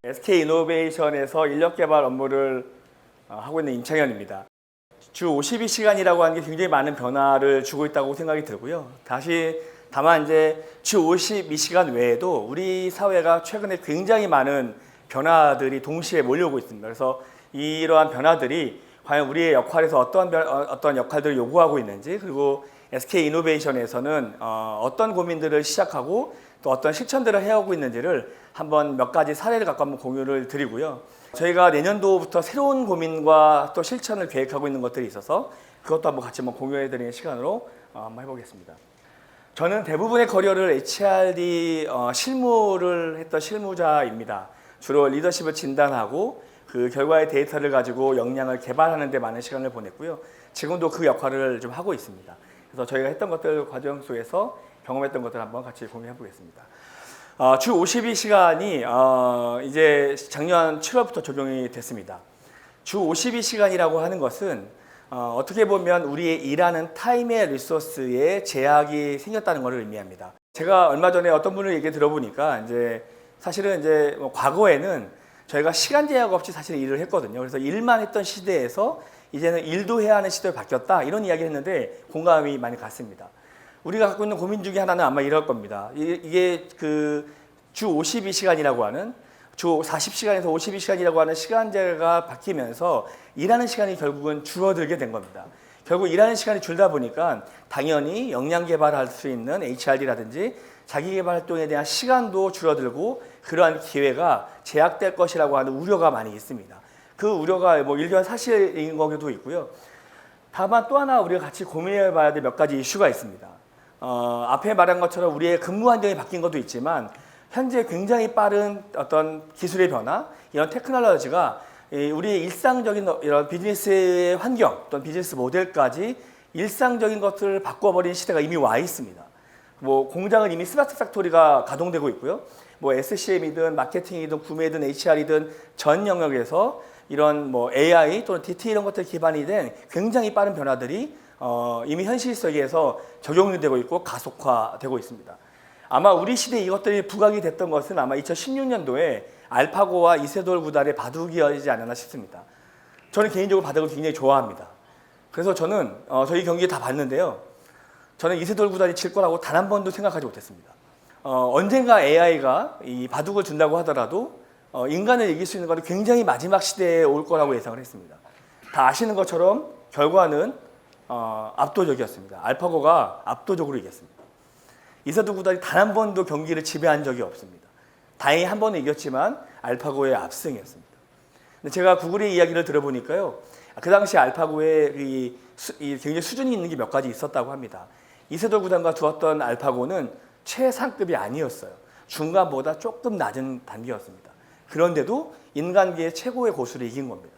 SK이노베이션에서 인력개발 업무를 하고 있는 임창현입니다. 주 52시간이라고 하는 게 굉장히 많은 변화를 주고 있다고 생각이 들고요. 다만 이제 주 52시간 외에도 우리 사회가 최근에 굉장히 많은 변화들이 동시에 몰려오고 있습니다. 그래서 이러한 변화들이 과연 우리의 역할에서 어떤 역할들을 요구하고 있는지, 그리고 SK이노베이션에서는 어떤 고민들을 시작하고 또 어떤 실천들을 해오고 있는지를 한번 몇 가지 사례를 갖고 한번 공유를 드리고요. 저희가 내년도부터 새로운 고민과 또 실천을 계획하고 있는 것들이 있어서 그것도 한번 같이 공유해 드리는 시간으로 한번 해보겠습니다. 저는 대부분의 커리어를 HRD 실무를 했던 실무자입니다. 주로 리더십을 진단하고 그 결과의 데이터를 가지고 역량을 개발하는 데 많은 시간을 보냈고요. 지금도 그 역할을 좀 하고 있습니다. 그래서 저희가 했던 것들 과정 속에서 경험했던 것들 한번 같이 공유해 보겠습니다. 주 52시간이 이제 작년 7월부터 적용이 됐습니다. 주 52시간이라고 하는 것은 어떻게 보면 우리의 일하는 타임의 리소스에 제약이 생겼다는 것을 의미합니다. 제가 얼마 전에 어떤 분을 얘기 들어보니까 사실은 과거에는 저희가 시간 제약 없이 사실 일을 했거든요. 그래서 일만 했던 시대에서 이제는 일도 해야 하는 시대로 바뀌었다, 이런 이야기를 했는데 공감이 많이 갔습니다. 우리가 갖고 있는 고민 중에 하나는 아마 이럴 겁니다. 이게 그 주 52시간이라고 하는, 주 40시간에서 52시간이라고 하는 시간제가 바뀌면서 일하는 시간이 결국은 줄어들게 된 겁니다. 결국 일하는 시간이 줄다 보니까 당연히 역량 개발할 수 있는 HRD라든지 자기 개발 활동에 대한 시간도 줄어들고 그러한 기회가 제약될 것이라고 하는 우려가 많이 있습니다. 그 우려가 일견 사실인 거기도 있고요. 다만 또 하나 우리가 같이 고민해 봐야 될 몇 가지 이슈가 있습니다. 앞에 말한 것처럼 우리의 근무 환경이 바뀐 것도 있지만 현재 굉장히 빠른 어떤 기술의 변화, 이런 테크놀로지가 우리의 일상적인 이런 비즈니스의 환경 또는 비즈니스 모델까지 일상적인 것들을 바꿔버린 시대가 이미 와 있습니다. 공장은 이미 스마트 팩토리가 가동되고 있고요. SCM이든 마케팅이든 구매든 HR이든 전 영역에서 이런 AI 또는 DT 이런 것들 기반이 된 굉장히 빠른 변화들이 이미 현실 세계에서 적용이 되고 있고 가속화되고 있습니다. 아마 우리 시대에 이것들이 부각이 됐던 것은 아마 2016년도에 알파고와 이세돌 구단의 바둑이지 않았나 싶습니다. 저는 개인적으로 바둑을 굉장히 좋아합니다. 그래서 저는 저희 경기 다 봤는데요. 저는 이세돌 구단이 질 거라고 단 한 번도 생각하지 못했습니다. 언젠가 AI가 이 바둑을 둔다고 하더라도 인간을 이길 수 있는 것은 굉장히 마지막 시대에 올 거라고 예상을 했습니다. 다 아시는 것처럼 결과는 압도적이었습니다. 알파고가 압도적으로 이겼습니다. 이세돌 구단이 단 한 번도 경기를 지배한 적이 없습니다. 다행히 한 번은 이겼지만 알파고의 압승이었습니다. 근데 제가 구글의 이야기를 들어보니까요, 그 당시 알파고의 굉장히 수준이 있는 게 몇 가지 있었다고 합니다. 이세돌 구단과 두었던 알파고는 최상급이 아니었어요. 중간보다 조금 낮은 단계였습니다. 그런데도 인간계의 최고의 고수를 이긴 겁니다.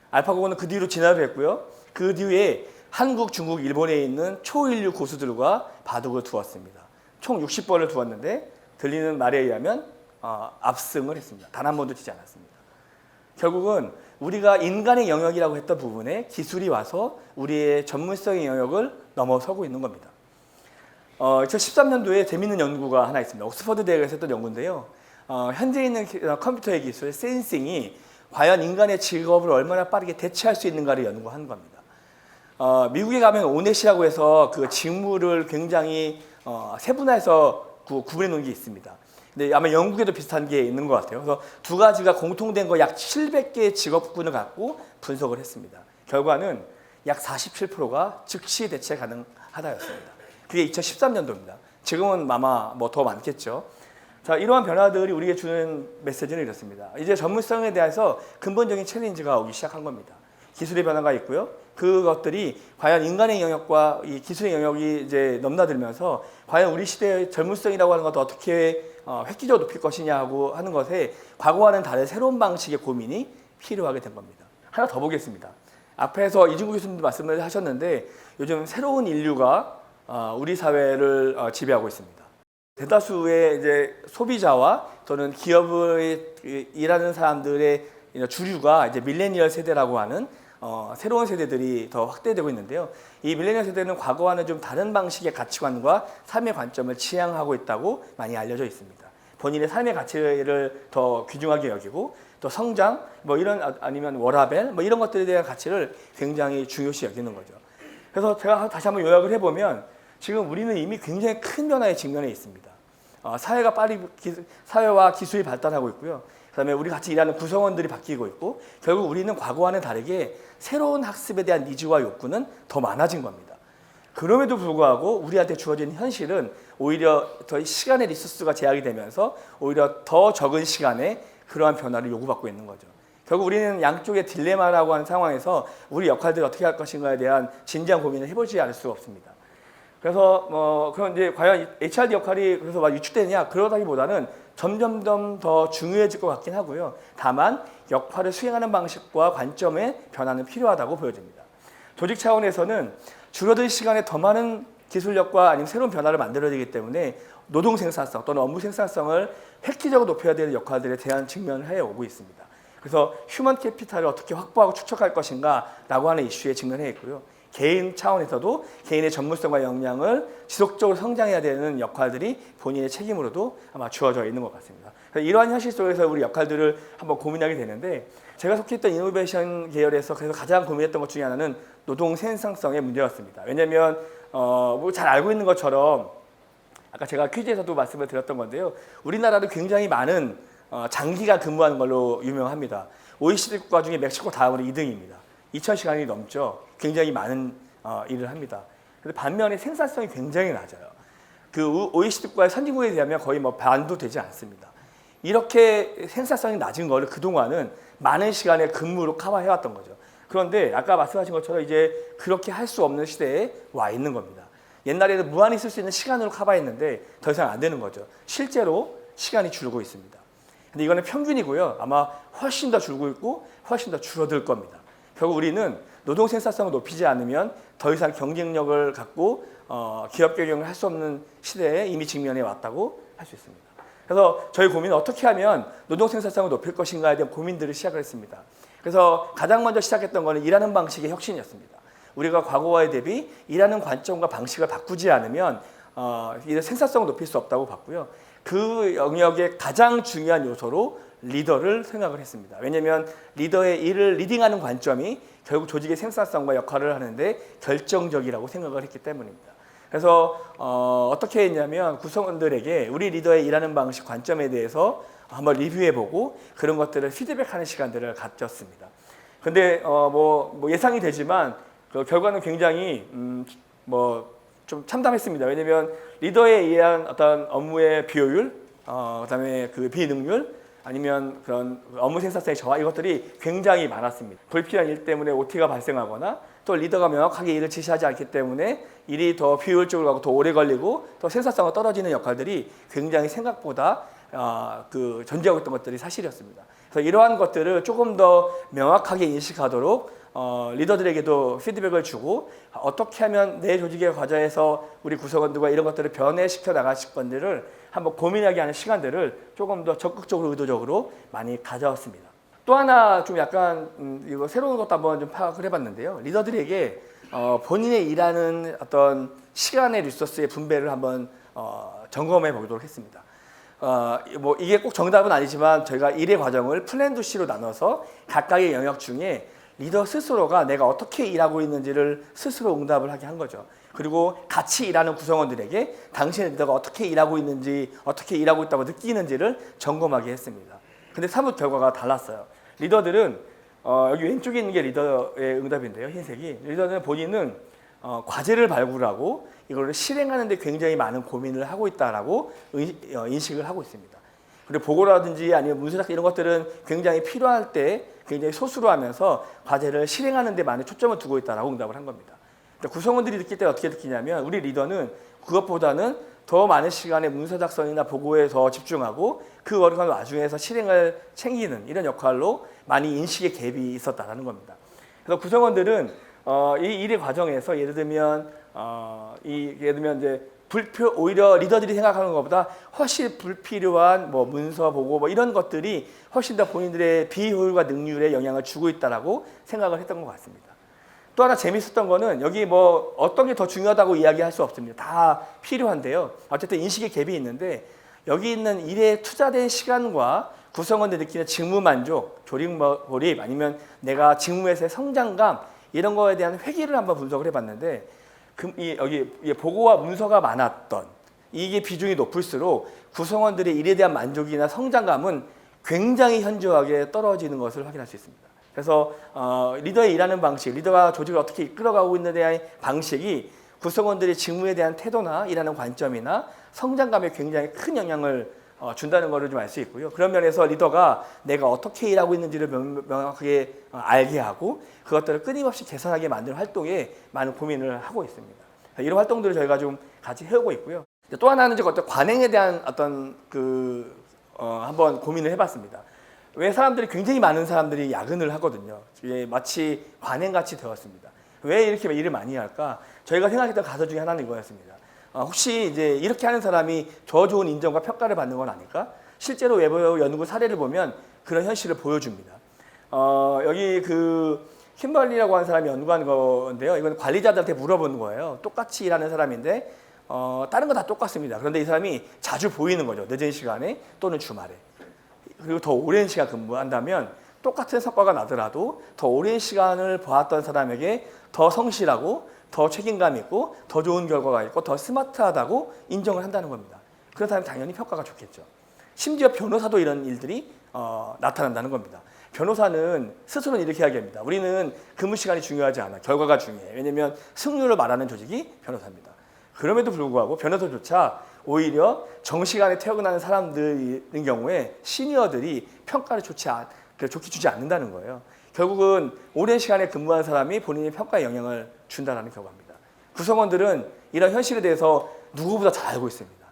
알파고는 그 뒤로 진화를 했고요. 그 뒤에 한국, 중국, 일본에 있는 초인류 고수들과 바둑을 두었습니다. 총 60번을 두었는데 들리는 말에 의하면 압승을 했습니다. 단 한 번도 지지 않았습니다. 결국은 우리가 인간의 영역이라고 했던 부분에 기술이 와서 우리의 전문성의 영역을 넘어서고 있는 겁니다. 2013년도에 재미있는 연구가 하나 있습니다. 옥스퍼드 대학에서 했던 연구인데요. 현재 있는 컴퓨터의 기술, 센싱이 과연 인간의 직업을 얼마나 빠르게 대체할 수 있는가를 연구한 겁니다. 미국에 가면 오넷이라고 해서 그 직무를 굉장히 세분화해서 구분해 놓은 게 있습니다. 근데 아마 영국에도 비슷한 게 있는 것 같아요. 그래서 두 가지가 공통된 거 약 700개의 직업군을 갖고 분석을 했습니다. 결과는 약 47%가 즉시 대체 가능하다였습니다. 그게 2013년도입니다. 지금은 아마 더 많겠죠. 자, 이러한 변화들이 우리에게 주는 메시지는 이렇습니다. 이제 전문성에 대해서 근본적인 챌린지가 오기 시작한 겁니다. 기술의 변화가 있고요. 그것들이 과연 인간의 영역과 이 기술의 영역이 이제 넘나들면서 과연 우리 시대의 전문성이라고 하는 것도 어떻게 획기적으로 높일 것이냐 하는 것에 과거와는 다른 새로운 방식의 고민이 필요하게 된 겁니다. 하나 더 보겠습니다. 앞에서 이진구 교수님도 말씀을 하셨는데 요즘 새로운 인류가 우리 사회를 지배하고 있습니다. 대다수의 이제 소비자와 또는 기업을 일하는 사람들의 주류가 이제 밀레니얼 세대라고 하는 새로운 세대들이 더 확대되고 있는데요. 이 밀레니얼 세대는 과거와는 좀 다른 방식의 가치관과 삶의 관점을 지향하고 있다고 많이 알려져 있습니다. 본인의 삶의 가치를 더 귀중하게 여기고 또 성장 뭐 이런 아니면 워라밸 뭐 이런 것들에 대한 가치를 굉장히 중요시 여기는 거죠. 그래서 제가 다시 한번 요약을 해보면 지금 우리는 이미 굉장히 큰 변화에 직면해 있습니다. 사회와 기술이 발달하고 있고요. 그다음에 우리 같이 일하는 구성원들이 바뀌고 있고 결국 우리는 과거와는 다르게 새로운 학습에 대한 니즈와 욕구는 더 많아진 겁니다. 그럼에도 불구하고 우리한테 주어진 현실은 오히려 더 시간의 리소스가 제약이 되면서 오히려 더 적은 시간에 그러한 변화를 요구받고 있는 거죠. 결국 우리는 양쪽의 딜레마라고 하는 상황에서 우리 역할들을 어떻게 할 것인가에 대한 진지한 고민을 해보지 않을 수가 없습니다. 그래서 그럼 이제 과연 HRD 역할이 그래서 막 위축되느냐 그러다기보다는 점점 더 중요해질 것 같긴 하고요. 다만 역할을 수행하는 방식과 관점의 변화는 필요하다고 보여집니다. 조직 차원에서는 줄어들 시간에 더 많은 기술력과 아니면 새로운 변화를 만들어야 되기 때문에 노동 생산성 또는 업무 생산성을 획기적으로 높여야 되는 역할들에 대한 직면을 해오고 있습니다. 그래서 휴먼 캐피탈을 어떻게 확보하고 축적할 것인가 라고 하는 이슈에 직면해 있고요. 개인 차원에서도 개인의 전문성과 역량을 지속적으로 성장해야 되는 역할들이 본인의 책임으로도 아마 주어져 있는 것 같습니다. 이러한 현실 속에서 우리 역할들을 한번 고민하게 되는데 제가 속해 있던 이노베이션 계열에서 그래서 가장 고민했던 것 중에 하나는 노동 생산성의 문제였습니다. 왜냐하면 뭐 잘 알고 있는 것처럼 아까 제가 퀴즈에서도 말씀을 드렸던 건데요. 우리나라도 굉장히 많은 장기간 근무하는 걸로 유명합니다. OECD 국가 중에 멕시코 다음으로 2등입니다. 2,000시간이 넘죠. 굉장히 많은 일을 합니다. 근데 반면에 생산성이 굉장히 낮아요. 그 OECD 국가의 선진국에 비하면 거의 뭐 반도 되지 않습니다. 이렇게 생산성이 낮은 거를 그동안은 많은 시간의 근무로 커버해왔던 거죠. 그런데 아까 말씀하신 것처럼 이제 그렇게 할 수 없는 시대에 와 있는 겁니다. 옛날에는 무한히 쓸 수 있는 시간으로 커버했는데 더 이상 안 되는 거죠. 실제로 시간이 줄고 있습니다. 근데 이거는 평균이고요. 아마 훨씬 더 줄고 있고 훨씬 더 줄어들 겁니다. 결국 우리는 노동 생산성을 높이지 않으면 더 이상 경쟁력을 갖고 기업 경영을 할 수 없는 시대에 이미 직면해 왔다고 할 수 있습니다. 그래서 저희 고민은 어떻게 하면 노동 생산성을 높일 것인가에 대한 고민들을 시작을 했습니다. 그래서 가장 먼저 시작했던 것은 일하는 방식의 혁신이었습니다. 우리가 과거와에 대비 일하는 관점과 방식을 바꾸지 않으면 일의 생산성을 높일 수 없다고 봤고요. 그 영역의 가장 중요한 요소로 리더를 생각을 했습니다. 왜냐하면 리더의 일을 리딩하는 관점이 결국 조직의 생산성과 역할을 하는데 결정적이라고 생각을 했기 때문입니다. 그래서 어떻게 했냐면 구성원들에게 우리 리더의 일하는 방식 관점에 대해서 한번 리뷰해보고 그런 것들을 피드백하는 시간들을 가졌습니다. 근데 뭐 예상이 되지만 그 결과는 굉장히 좀 참담했습니다. 왜냐하면 리더에 의한 어떤 업무의 비효율, 그다음에 그 비능률, 아니면 그런 업무 생산성의 저하 이것들이 굉장히 많았습니다. 불필요한 일 때문에 OT가 발생하거나 또 리더가 명확하게 일을 지시하지 않기 때문에 일이 더 비효율적으로 가고 더 오래 걸리고 더 생산성이 떨어지는 역할들이 굉장히 생각보다 존재하고 있던 것들이 사실이었습니다. 그래서 이러한 것들을 조금 더 명확하게 인식하도록 리더들에게도 피드백을 주고 어떻게 하면 내 조직의 과정에서 우리 구성원들과 이런 것들을 변해시켜 나가실 건지를 한번 고민하게 하는 시간들을 조금 더 적극적으로 의도적으로 많이 가져왔습니다. 또 하나 좀 약간 이거 새로운 것도 한번 좀 파악을 해봤는데요. 리더들에게 본인의 일하는 어떤 시간의 리소스의 분배를 한번 점검해 보도록 했습니다. 뭐 이게 꼭 정답은 아니지만 저희가 일의 과정을 플랜 2C로 나눠서 각각의 영역 중에 리더 스스로가 내가 어떻게 일하고 있는지를 스스로 응답을 하게 한 거죠. 그리고 같이 일하는 구성원들에게 당신의 리더가 어떻게 일하고 있는지, 어떻게 일하고 있다고 느끼는지를 점검하게 했습니다. 근데 사뭇 결과가 달랐어요. 리더들은 여기 왼쪽에 있는 게 리더의 응답인데요. 흰색이. 리더는 본인은 과제를 발굴하고 이걸 실행하는 데 굉장히 많은 고민을 하고 있다라고 인식을 하고 있습니다. 그리고 보고라든지 아니면 문서작 이런 것들은 굉장히 필요할 때 굉장히 소수로 하면서 과제를 실행하는 데 많은 초점을 두고 있다라고 응답을 한 겁니다. 구성원들이 느낄 때 어떻게 느끼냐면 우리 리더는 그것보다는 더 많은 시간에 문서 작성이나 보고에 더 집중하고 그 어려운 와중에서 실행을 챙기는 이런 역할로 많이 인식의 갭이 있었다라는 겁니다. 그래서 구성원들은 이 일의 과정에서 예를 들면 이제 오히려 리더들이 생각하는 것보다 훨씬 불필요한 뭐 문서 보고 뭐 이런 것들이 훨씬 더 본인들의 비효율과 능률에 영향을 주고 있다라고 생각을 했던 것 같습니다. 또 하나 재밌었던 거는 여기 뭐 어떤 게 더 중요하다고 이야기할 수 없습니다. 다 필요한데요. 어쨌든 인식의 갭이 있는데 여기 있는 일에 투자된 시간과 구성원들이 느끼는 직무 만족, 조직 몰입 아니면 내가 직무에서의 성장감 이런 거에 대한 회기를 한번 분석을 해봤는데 여기 보고와 문서가 많았던 이게 비중이 높을수록 구성원들의 일에 대한 만족이나 성장감은 굉장히 현저하게 떨어지는 것을 확인할 수 있습니다. 그래서 리더의 일하는 방식, 리더가 조직을 어떻게 이끌어가고 있는 데의 방식이 구성원들의 직무에 대한 태도나 일하는 관점이나 성장감에 굉장히 큰 영향을 준다는 것을 좀 알 수 있고요. 그런 면에서 리더가 내가 어떻게 일하고 있는지를 명확하게 알게 하고 그것들을 끊임없이 개선하게 만드는 활동에 많은 고민을 하고 있습니다. 이런 활동들을 저희가 좀 같이 해오고 있고요. 또 하나는 어떤 관행에 대한 어떤 한번 고민을 해봤습니다. 왜 사람들이 굉장히 많은 사람들이 야근을 하거든요. 이게 마치 관행같이 되었습니다. 왜 이렇게 일을 많이 할까? 저희가 생각했던 가설 중에 하나는 이거였습니다. 혹시 이제 이렇게 하는 사람이 더 좋은 인정과 평가를 받는 건 아닐까? 실제로 외부 연구 사례를 보면 그런 현실을 보여줍니다. 여기 킴벌리라고 하는 사람이 연구한 건데요. 이건 관리자들한테 물어보는 거예요. 똑같이 일하는 사람인데 다른 거 다 똑같습니다. 그런데 이 사람이 자주 보이는 거죠. 늦은 시간에 또는 주말에. 그리고 더 오랜 시간 근무한다면 똑같은 성과가 나더라도 더 오랜 시간을 보았던 사람에게 더 성실하고 더 책임감 있고 더 좋은 결과가 있고 더 스마트하다고 인정을 한다는 겁니다. 그런 사람은 당연히 평가가 좋겠죠. 심지어 변호사도 이런 일들이 나타난다는 겁니다. 변호사는 스스로는 이렇게 이야기합니다. 우리는 근무 시간이 중요하지 않아. 결과가 중요해. 왜냐하면 승률을 말하는 조직이 변호사입니다. 그럼에도 불구하고 변호사조차 오히려 정시간에 퇴근하는 사람들인 경우에 시니어들이 평가를 좋게 주지 않는다는 거예요. 결국은 오랜 시간에 근무한 사람이 본인의 평가에 영향을 준다는 결과입니다. 구성원들은 이런 현실에 대해서 누구보다 잘 알고 있습니다.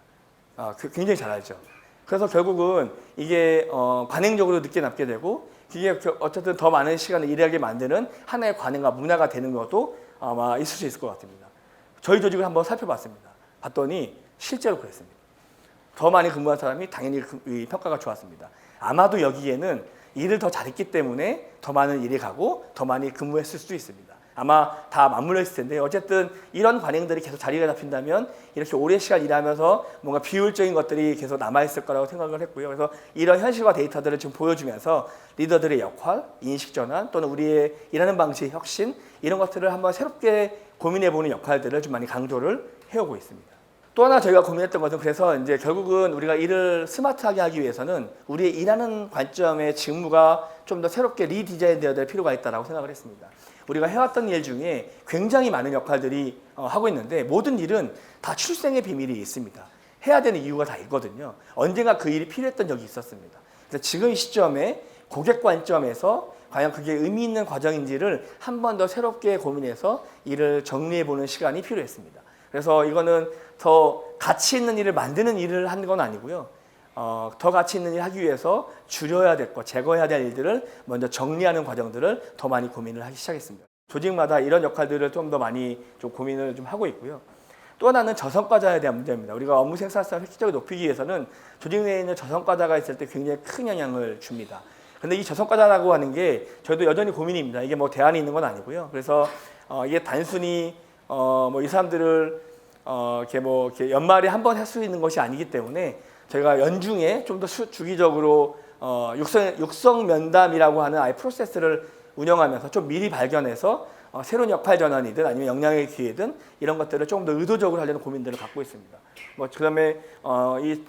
굉장히 잘 알죠. 그래서 결국은 이게 관행적으로 늦게 남게 되고 이게 어쨌든 더 많은 시간을 일하게 만드는 하나의 관행과 문화가 되는 것도 아마 있을 수 있을 것 같습니다. 저희 조직을 한번 살펴봤습니다. 봤더니 실제로 그랬습니다. 더 많이 근무한 사람이 당연히 평가가 좋았습니다. 아마도 여기에는 일을 더 잘했기 때문에 더 많은 일이 가고 더 많이 근무했을 수도 있습니다. 아마 다 맞물려 있을 텐데 어쨌든 이런 관행들이 계속 자리가 잡힌다면 이렇게 오랜 시간 일하면서 뭔가 비효율적인 것들이 계속 남아있을 거라고 생각을 했고요. 그래서 이런 현실과 데이터들을 좀 보여주면서 리더들의 역할, 인식 전환 또는 우리의 일하는 방식 혁신 이런 것들을 한번 새롭게 고민해보는 역할들을 좀 많이 강조를 해오고 있습니다. 또 하나 저희가 고민했던 것은 그래서 이제 결국은 우리가 일을 스마트하게 하기 위해서는 우리의 일하는 관점의 직무가 좀 더 새롭게 리디자인 되어야 될 필요가 있다고 생각을 했습니다. 우리가 해왔던 일 중에 굉장히 많은 역할들이 하고 있는데 모든 일은 다 출생의 비밀이 있습니다. 해야 되는 이유가 다 있거든요. 언젠가 그 일이 필요했던 적이 있었습니다. 그래서 지금 이 시점에 고객 관점에서 과연 그게 의미 있는 과정인지를 한 번 더 새롭게 고민해서 일을 정리해보는 시간이 필요했습니다. 그래서 이거는 더 가치 있는 일을 만드는 일을 하는 건 아니고요. 더 가치 있는 일을 하기 위해서 줄여야 될 것, 제거해야 될 일들을 먼저 정리하는 과정들을 더 많이 고민을 하기 시작했습니다. 조직마다 이런 역할들을 좀 더 많이 좀 고민을 좀 하고 있고요. 또 하나는 저성과자에 대한 문제입니다. 우리가 업무 생산성을 획기적으로 높이기 위해서는 조직 내에 있는 저성과자가 있을 때 굉장히 큰 영향을 줍니다. 근데 이 저성과자라고 하는 게 저희도 여전히 고민입니다. 이게 뭐 대안이 있는 건 아니고요. 그래서 이게 단순히 이 사람들을 이렇게 연말에 한 번 할 수 있는 것이 아니기 때문에 저희가 연중에 좀 더 주기적으로 육성 면담이라고 하는 아예 프로세스를 운영하면서 좀 미리 발견해서 새로운 역할 전환이든 아니면 역량의 기회든 이런 것들을 조금 더 의도적으로 하려는 고민들을 갖고 있습니다. 그다음에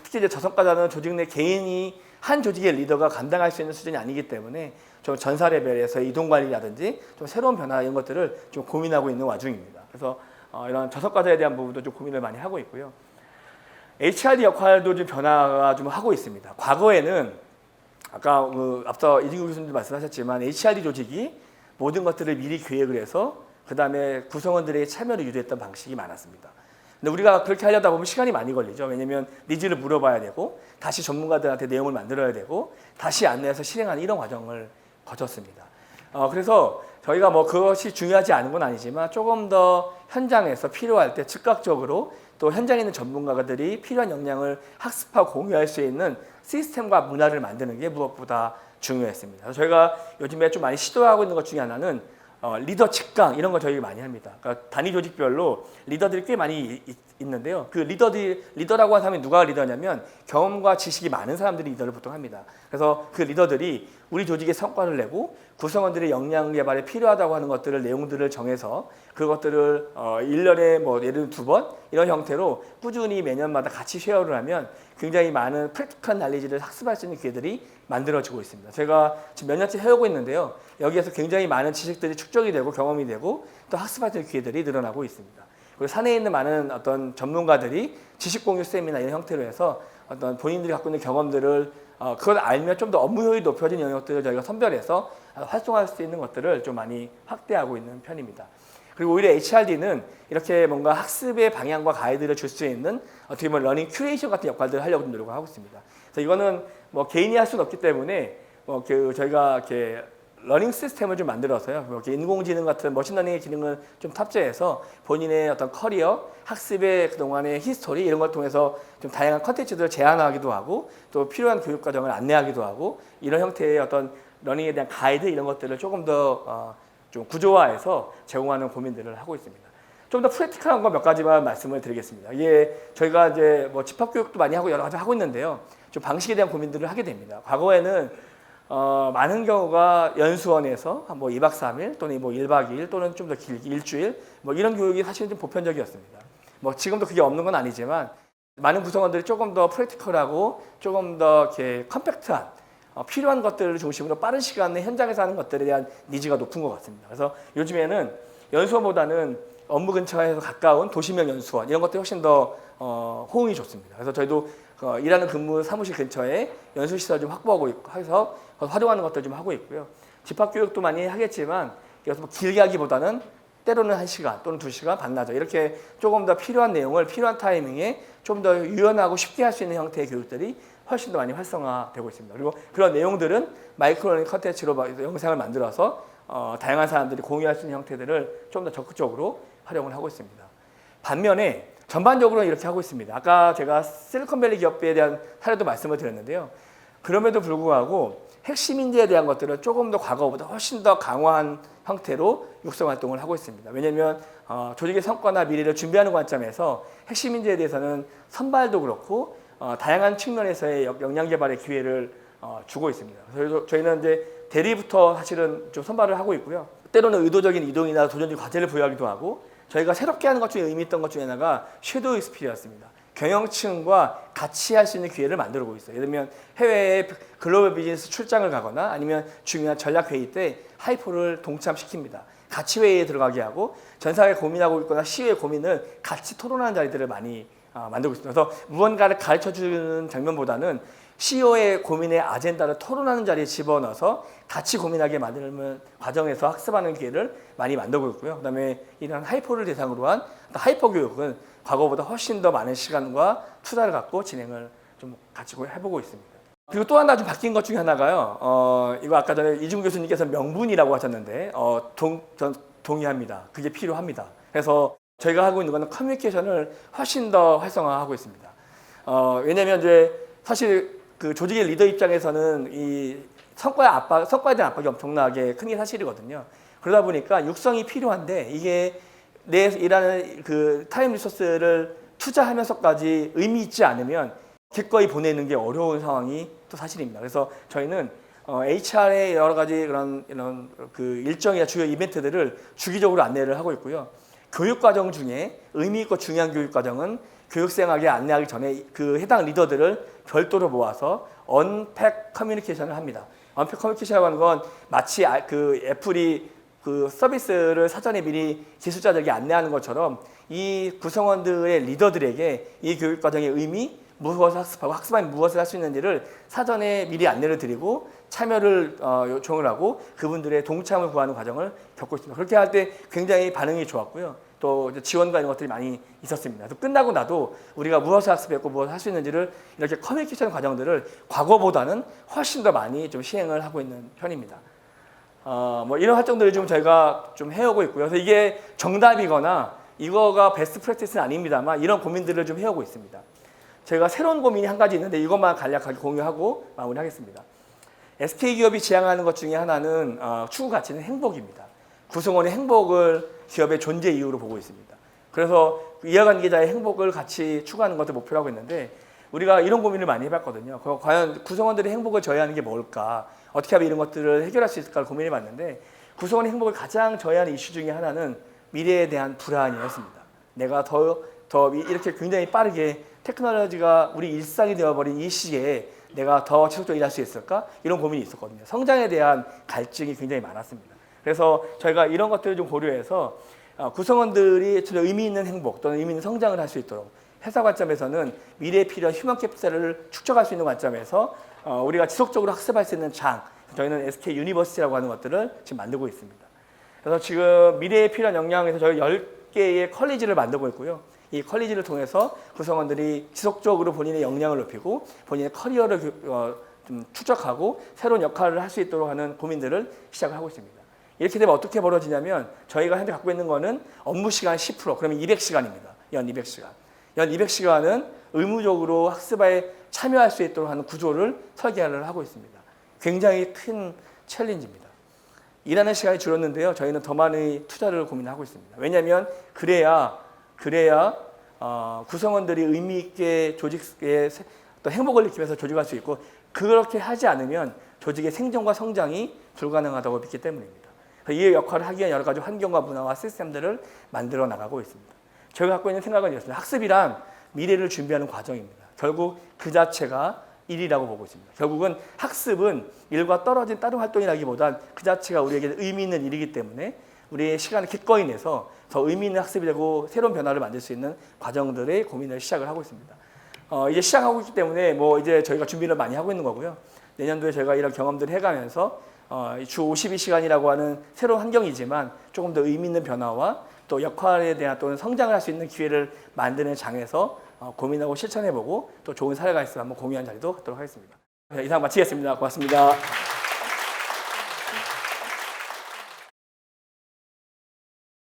특히 이제 저성과자는 조직 내 개인이 한 조직의 리더가 감당할 수 있는 수준이 아니기 때문에 좀 전사 레벨에서 이동 관리라든지 좀 새로운 변화 이런 것들을 좀 고민하고 있는 와중입니다. 그래서 이런 저성과자에 대한 부분도 좀 고민을 많이 하고 있고요. HRD 역할도 좀 변화가 좀 하고 있습니다. 과거에는 아까 앞서 이진구 교수님도 말씀하셨지만 HRD 조직이 모든 것들을 미리 계획을 해서 그 다음에 구성원들의 참여를 유도했던 방식이 많았습니다. 근데 우리가 그렇게 하려다 보면 시간이 많이 걸리죠. 왜냐하면 니즈를 물어봐야 되고 다시 전문가들한테 내용을 만들어야 되고 다시 안내해서 실행하는 이런 과정을 거쳤습니다. 그래서 저희가 그것이 중요하지 않은 건 아니지만 조금 더 현장에서 필요할 때 즉각적으로 또 현장에 있는 전문가들이 필요한 역량을 학습하고 공유할 수 있는 시스템과 문화를 만드는 게 무엇보다 중요했습니다. 그래서 저희가 요즘에 좀 많이 시도하고 있는 것 중에 하나는 리더 직강 이런 거 저희가 많이 합니다. 그러니까 단위 조직별로 리더들이 꽤 많이 있는데요. 그 리더라고 하는 사람이 누가 리더냐면 경험과 지식이 많은 사람들이 리더를 보통 합니다. 그래서 그 리더들이 우리 조직의 성과를 내고 구성원들의 역량 개발에 필요하다고 하는 것들을 내용들을 정해서 그것들을 1년에 뭐 예를 들어 2번 이런 형태로 꾸준히 매년마다 같이 쉐어를 하면 굉장히 많은 프랙티컬한 날리지를 학습할 수 있는 기회들이 만들어지고 있습니다. 제가 지금 몇 년째 해오고 있는데요. 여기에서 굉장히 많은 지식들이 축적이 되고 경험이 되고 또 학습할 수 있는 기회들이 늘어나고 있습니다. 그리고 산에 있는 많은 어떤 전문가들이 지식 공유 세미나 이런 형태로 해서 어떤 본인들이 갖고 있는 경험들을 그걸 알면 좀 더 업무 효율이 높여진 영역들을 저희가 선별해서 활성화할 수 있는 것들을 좀 많이 확대하고 있는 편입니다. 그리고 오히려 HRD는 이렇게 뭔가 학습의 방향과 가이드를 줄 수 있는 어떻게 보면 러닝 큐레이션 같은 역할들을 하려고 노력을 하고 있습니다. 그래서 이거는 뭐 개인이 할 수는 없기 때문에 저희가 이렇게 러닝 시스템을 좀 만들어서요. 이렇게 인공지능 같은 머신러닝의 기능을 좀 탑재해서 본인의 어떤 커리어, 학습의 그동안의 히스토리 이런 걸 통해서 좀 다양한 컨텐츠들을 제안하기도 하고 또 필요한 교육 과정을 안내하기도 하고 이런 형태의 어떤 러닝에 대한 가이드 이런 것들을 조금 더 좀 구조화해서 제공하는 고민들을 하고 있습니다. 좀 더 프랙티컬한 거 몇 가지만 말씀을 드리겠습니다. 이게 저희가 이제 뭐 집합 교육도 많이 하고 여러 가지 하고 있는데요. 좀 방식에 대한 고민들을 하게 됩니다. 과거에는 많은 경우가 연수원에서 뭐 2박 3일 또는 뭐 1박 2일 또는 좀 더 길게 일주일 뭐 이런 교육이 사실은 좀 보편적이었습니다. 뭐 지금도 그게 없는 건 아니지만 많은 구성원들이 조금 더 프랙티컬하고 조금 더 이렇게 컴팩트한 필요한 것들을 중심으로 빠른 시간에 현장에서 하는 것들에 대한 니즈가 높은 것 같습니다. 그래서 요즘에는 연수원보다는 업무 근처에서 가까운 도시명 연수원 이런 것들이 훨씬 더 호응이 좋습니다. 그래서 저희도 일하는 근무 사무실 근처에 연수시설 좀 확보하고 있고 해서 활용하는 것들 좀 하고 있고요. 집합교육도 많이 하겠지만 그래서 뭐 길게 하기보다는 때로는 1시간 또는 2시간 반나절 이렇게 조금 더 필요한 내용을 필요한 타이밍에 좀 더 유연하고 쉽게 할 수 있는 형태의 교육들이 훨씬 더 많이 활성화되고 있습니다. 그리고 그런 내용들은 마이크로러닝 컨텐츠로 영상을 만들어서 다양한 사람들이 공유할 수 있는 형태들을 좀 더 적극적으로 활용을 하고 있습니다. 반면에 전반적으로는 이렇게 하고 있습니다. 아까 제가 실리콘밸리 기업에 대한 사례도 말씀을 드렸는데요. 그럼에도 불구하고 핵심 인재에 대한 것들은 조금 더 과거보다 훨씬 더 강화한 형태로 육성 활동을 하고 있습니다. 왜냐하면 조직의 성과나 미래를 준비하는 관점에서 핵심 인재에 대해서는 선발도 그렇고 다양한 측면에서의 역량 개발의 기회를 주고 있습니다. 그래서 저희는 이제 대리부터 사실은 좀 선발을 하고 있고요. 때로는 의도적인 이동이나 도전적 과제를 부여하기도 하고 저희가 새롭게 하는 것 중에 의미 있던 것 중에 하나가 섀도우 익스피리언스입니다. 경영층과 같이 할 수 있는 기회를 만들고 있어요. 예를 들면 해외에 글로벌 비즈니스 출장을 가거나 아니면 중요한 전략 회의 때 하이포를 동참시킵니다. 같이 회의에 들어가게 하고 전사에 고민하고 있거나 시의 고민을 같이 토론하는 자리들을 많이 만들고 있습니다. 그래서 무언가를 가르쳐주는 장면보다는 CEO의 고민의 아젠다를 토론하는 자리에 집어넣어서 같이 고민하게 만드는 과정에서 학습하는 기회를 많이 만들고 있고요. 그다음에 이런 하이퍼를 대상으로 한 하이퍼 교육은 과거보다 훨씬 더 많은 시간과 투자를 갖고 진행을 좀 같이 해보고 있습니다. 그리고 또 하나 좀 바뀐 것 중에 하나가요. 이거 아까 전에 이중 교수님께서 명분이라고 하셨는데 전 동의합니다. 그게 필요합니다. 그래서 저희가 하고 있는 것은 커뮤니케이션을 훨씬 더 활성화하고 있습니다. 왜냐하면 이제 사실 그 조직의 리더 입장에서는 이 성과에 대한 압박이 엄청나게 큰 게 사실이거든요. 그러다 보니까 육성이 필요한데 이게 내 일하는 그 타임 리소스를 투자하면서까지 의미 있지 않으면 기꺼이 보내는 게 어려운 상황이 또 사실입니다. 그래서 저희는 HR의 여러 가지 이런 그 일정이나 주요 이벤트들을 주기적으로 안내를 하고 있고요. 교육 과정 중에 의미 있고 중요한 교육 과정은 교육생에게 안내하기 전에 그 해당 리더들을 별도로 모아서 언팩 커뮤니케이션을 합니다. 언팩 커뮤니케이션이라고 하는 건 마치 그 애플이 그 서비스를 사전에 미리 기술자들에게 안내하는 것처럼 이 구성원들의 리더들에게 이 교육 과정의 의미, 무엇을 학습하고 학습하면 무엇을 할 수 있는지를 사전에 미리 안내를 드리고 참여를 요청을 하고 그분들의 동참을 구하는 과정을 겪고 있습니다. 그렇게 할 때 굉장히 반응이 좋았고요. 또 지원과 이런 것들이 많이 있었습니다. 또 끝나고 나도 우리가 무엇을 학습했고 무엇을 할 수 있는지를 이렇게 커뮤니케이션 과정들을 과거보다는 훨씬 더 많이 좀 시행을 하고 있는 편입니다. 뭐 이런 활동들을 좀 저희가 좀 해오고 있고요. 그래서 이게 정답이거나 이거가 베스트 프랙티스는 아닙니다만 이런 고민들을 좀 해오고 있습니다. 저희가 새로운 고민이 한 가지 있는데 이것만 간략하게 공유하고 마무리하겠습니다. SK기업이 지향하는 것 중에 하나는 추구 가치는 행복입니다. 구성원의 행복을 기업의 존재 이유로 보고 있습니다. 그래서 이해관계자의 행복을 같이 추구하는 것을 목표로 하고 있는데 우리가 이런 고민을 많이 해봤거든요. 과연 구성원들의 행복을 저해하는 게 뭘까? 어떻게 하면 이런 것들을 해결할 수 있을까 고민해봤는데 구성원의 행복을 가장 저해하는 이슈 중에 하나는 미래에 대한 불안이었습니다. 내가 더 이렇게 굉장히 빠르게 테크놀로지가 우리 일상이 되어버린 이 시기에 내가 더 지속적으로 일할 수 있을까? 이런 고민이 있었거든요. 성장에 대한 갈증이 굉장히 많았습니다. 그래서 저희가 이런 것들을 좀 고려해서 구성원들이 의미 있는 행복 또는 의미 있는 성장을 할 수 있도록 회사 관점에서는 미래에 필요한 휴먼 캐피탈을 축적할 수 있는 관점에서 우리가 지속적으로 학습할 수 있는 장, 저희는 SK 유니버시티라고 하는 것들을 지금 만들고 있습니다. 그래서 지금 미래에 필요한 역량에서 저희 10개의 컬리지를 만들고 있고요. 이 컬리지를 통해서 구성원들이 지속적으로 본인의 역량을 높이고 본인의 커리어를 좀 추적하고 새로운 역할을 할 수 있도록 하는 고민들을 시작을 하고 있습니다. 이렇게 되면 어떻게 벌어지냐면 저희가 현재 갖고 있는 거는 업무 시간 10%, 그러면 200시간입니다. 연 200시간. 연 200시간은 의무적으로 학습에 참여할 수 있도록 하는 구조를 설계를 하고 있습니다. 굉장히 큰 챌린지입니다. 일하는 시간이 줄었는데요. 저희는 더 많은 투자를 고민하고 있습니다. 왜냐하면 그래야 구성원들이 의미 있게 조직의 또 행복을 느끼면서 조직할 수 있고 그렇게 하지 않으면 조직의 생존과 성장이 불가능하다고 믿기 때문입니다. 이 역할을 하기 위한 여러 가지 환경과 문화와 시스템들을 만들어 나가고 있습니다. 저희가 갖고 있는 생각은 이렇습니다. 학습이란 미래를 준비하는 과정입니다. 결국 그 자체가 일이라고 보고 있습니다. 결국은 학습은 일과 떨어진 다른 활동이라기보단 그 자체가 우리에게 의미 있는 일이기 때문에 우리의 시간을 기꺼이 내서 더 의미 있는 학습이 되고 새로운 변화를 만들 수 있는 과정들의 고민을 시작을 하고 있습니다. 이제 시작하고 있기 때문에 이제 저희가 준비를 많이 하고 있는 거고요. 내년도에 저희가 이런 경험들을 해가면서 주 52시간이라고 하는 새로운 환경이지만 조금 더 의미 있는 변화와 또 역할에 대한 또는 성장을 할 수 있는 기회를 만드는 장에서 고민하고 실천해보고 또 좋은 사례가 있으면 한번 공유한 자리도 갖도록 하겠습니다. 이상 마치겠습니다. 고맙습니다.